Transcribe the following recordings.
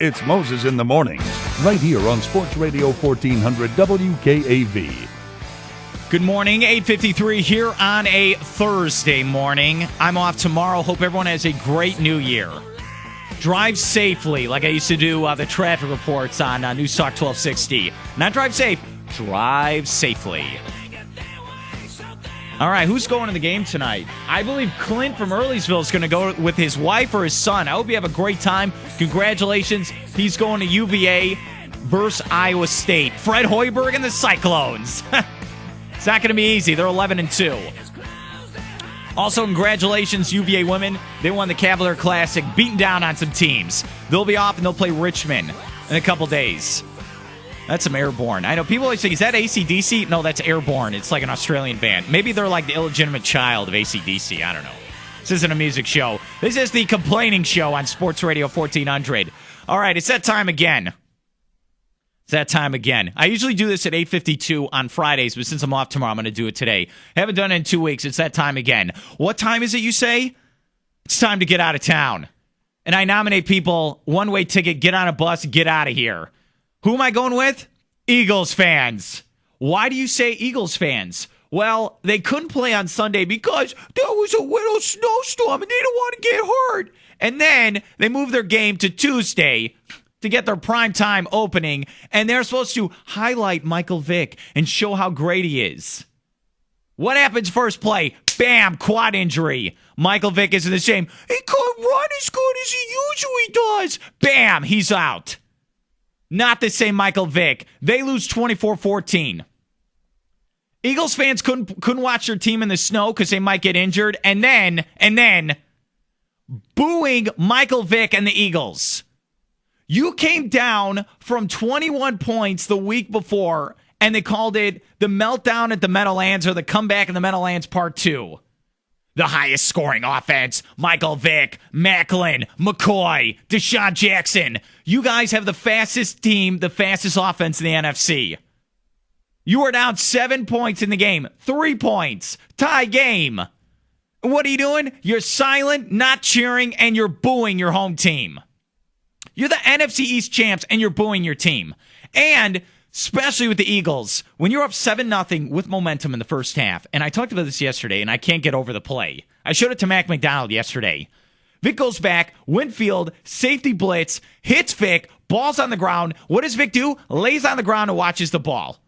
It's Moses in the Mornings, right here on Sports Radio 1400 WKAV. Good morning, 8:53 here on a Thursday morning. I'm off tomorrow. Hope everyone has a great new year. Drive safely, like I used to do the traffic reports on News Talk 1260. Not drive safe, drive safely. All right, who's going to the game tonight? I believe Clint from Earlysville is going to go with his wife or his son. I hope you have a great time. Congratulations. He's going to UVA versus Iowa State. Fred Hoiberg and the Cyclones. It's not going to be easy. They're 11-2. Also, congratulations, UVA women. They won the Cavalier Classic, beating down on some teams. They'll be off and they'll play Richmond in a couple days. That's some Airborne. I know people always say, is that AC/DC? No, that's Airborne. It's like an Australian band. Maybe they're like the illegitimate child of AC/DC. I don't know. This isn't a music show. This is the complaining show on Sports Radio 1400. All right, it's that time again. It's that time again. I usually do this at 8:52 on Fridays, but since I'm off tomorrow, I'm going to do it today. Haven't done it in 2 weeks. It's that time again. What time is it, you say? It's time to get out of town. And I nominate people, one-way ticket, get on a bus, get out of here. Who am I going with? Eagles fans. Why do you say Eagles fans? Well, they couldn't play on Sunday because there was a little snowstorm and they didn't want to get hurt. And then they moved their game to Tuesday to get their primetime opening, and they're supposed to highlight Michael Vick and show how great he is. What happens first play? Bam, quad injury. Michael Vick isn't the same. He couldn't run as good as he usually does. Bam, he's out. Not the same Michael Vick. They lose 24-14. Eagles fans couldn't watch their team in the snow because they might get injured, and then booing Michael Vick and the Eagles. You came down from 21 points the week before, and they called it the meltdown at the Meadowlands or the comeback in the Meadowlands Part 2. The highest scoring offense, Michael Vick, Macklin, McCoy, Deshaun Jackson. You guys have the fastest team, the fastest offense in the NFC. You are down 7 points in the game. 3 points. Tie game. What are you doing? You're silent, not cheering, and you're booing your home team. You're the NFC East champs, and you're booing your team. And especially with the Eagles, when you're up 7-0 with momentum in the first half, and I talked about this yesterday, and I can't get over the play. I showed it to Mac McDonald yesterday. Vick goes back, Winfield, safety blitz, hits Vick, ball's on the ground. What does Vick do? Lays on the ground and watches the ball.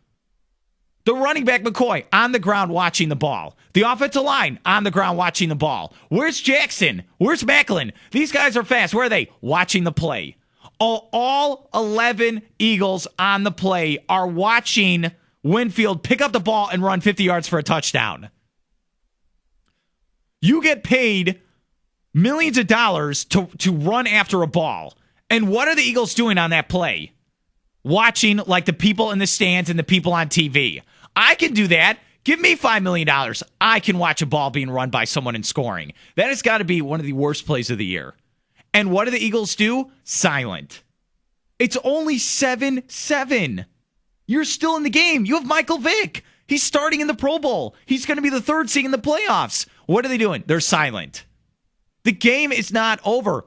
The running back, McCoy, on the ground watching the ball. The offensive line, on the ground watching the ball. Where's Jackson? Where's Macklin? These guys are fast. Where are they? Watching the play. All 11 Eagles on the play are watching Winfield pick up the ball and run 50 yards for a touchdown. You get paid millions of dollars to run after a ball. And what are the Eagles doing on that play? Watching like the people in the stands and the people on TV. I can do that. Give me $5 million. I can watch a ball being run by someone and scoring. That has got to be one of the worst plays of the year. And what do the Eagles do? Silent. It's only 7-7. You're still in the game. You have Michael Vick. He's starting in the Pro Bowl. He's going to be the third seed in the playoffs. What are they doing? They're silent. The game is not over.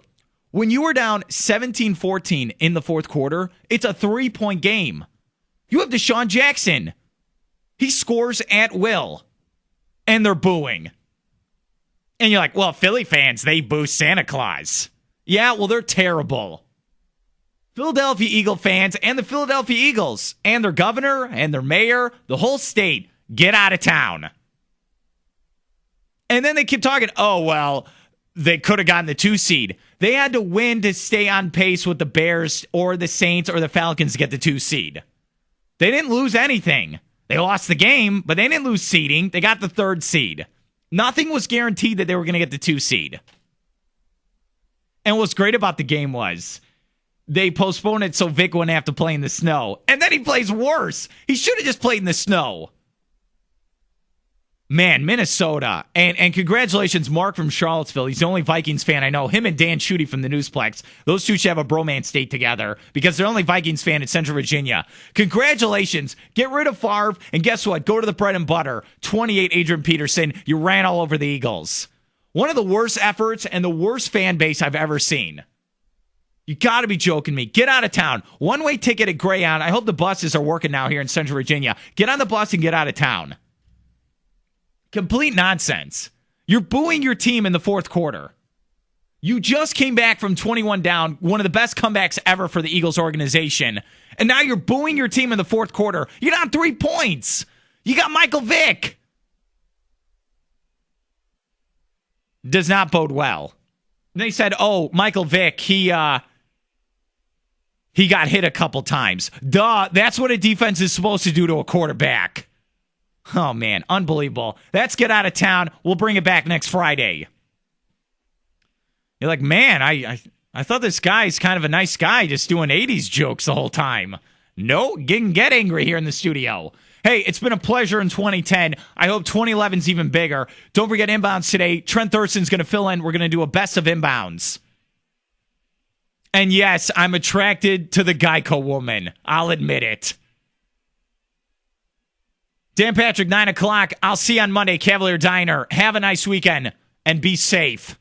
When you were down 17-14 in the fourth quarter, it's a 3-point game. You have Deshaun Jackson. He scores at will. And they're booing. And you're like, well, Philly fans, they boo Santa Claus. Yeah, well, they're terrible. Philadelphia Eagle fans and the Philadelphia Eagles and their governor and their mayor, the whole state, get out of town. And then they keep talking, oh, well, they could have gotten the 2 seed. They had to win to stay on pace with the Bears or the Saints or the Falcons to get the 2 seed. They didn't lose anything. They lost the game, but they didn't lose seeding. They got the 3rd seed. Nothing was guaranteed that they were going to get the 2 seed. And what's great about the game was they postponed it so Vick wouldn't have to play in the snow. And then he plays worse. He should have just played in the snow. Man, Minnesota. And congratulations, Mark from Charlottesville. He's the only Vikings fan I know. Him and Dan Schutte from the Newsplex. Those two should have a bromance date together because they're the only Vikings fan in Central Virginia. Congratulations. Get rid of Favre. And guess what? Go to the bread and butter. 28 Adrian Peterson. You ran all over the Eagles. One of the worst efforts and the worst fan base I've ever seen. You got to be joking me. Get out of town. One-way ticket at Greyhound. I hope the buses are working now here in Central Virginia. Get on the bus and get out of town. Complete nonsense. You're booing your team in the fourth quarter. You just came back from 21 down, one of the best comebacks ever for the Eagles organization, and now you're booing your team in the fourth quarter. You're down 3 points. You got Michael Vick. Does not bode well. They said, oh, Michael Vick, he got hit a couple times. Duh, that's what a defense is supposed to do to a quarterback. Oh, man, unbelievable. Let's get out of town. We'll bring it back next Friday. You're like, man, I thought this guy's kind of a nice guy just doing 80s jokes the whole time. No, get angry here in the studio. Hey, it's been a pleasure in 2010. I hope 2011's even bigger. Don't forget inbounds today. Trent Thurston's going to fill in. We're going to do a best of inbounds. And yes, I'm attracted to the Geico woman. I'll admit it. Dan Patrick, 9 o'clock. I'll see you on Monday, Cavalier Diner. Have a nice weekend and be safe.